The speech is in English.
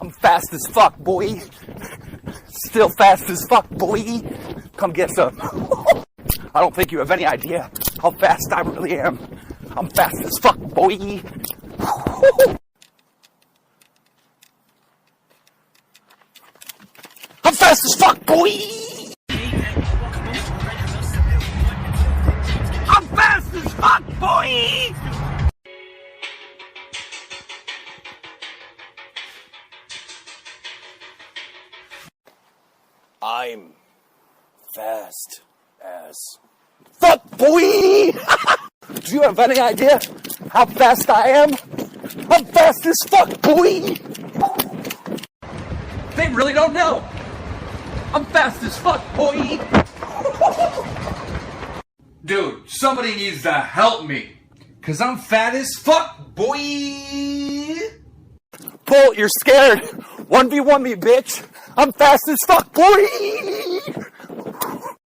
I'm fast as fuck, boy. Still fast as fuck, boy. Come get some. I don't think you have any idea how fast I really am. I'm fast as fuck, boy. I'm fast as fuck, boy. I'm fast as fuck, boy. I'm fast as fuck, boy! Do you have any idea how fast I am? I'm fast as fuck, boy! They really don't know. I'm fast as fuck, boy! Dude, somebody needs to help me. Cause I'm fat as fuck, boy! Bolt, you're scared. 1v1 me, bitch. I'm fast as fuck, boy!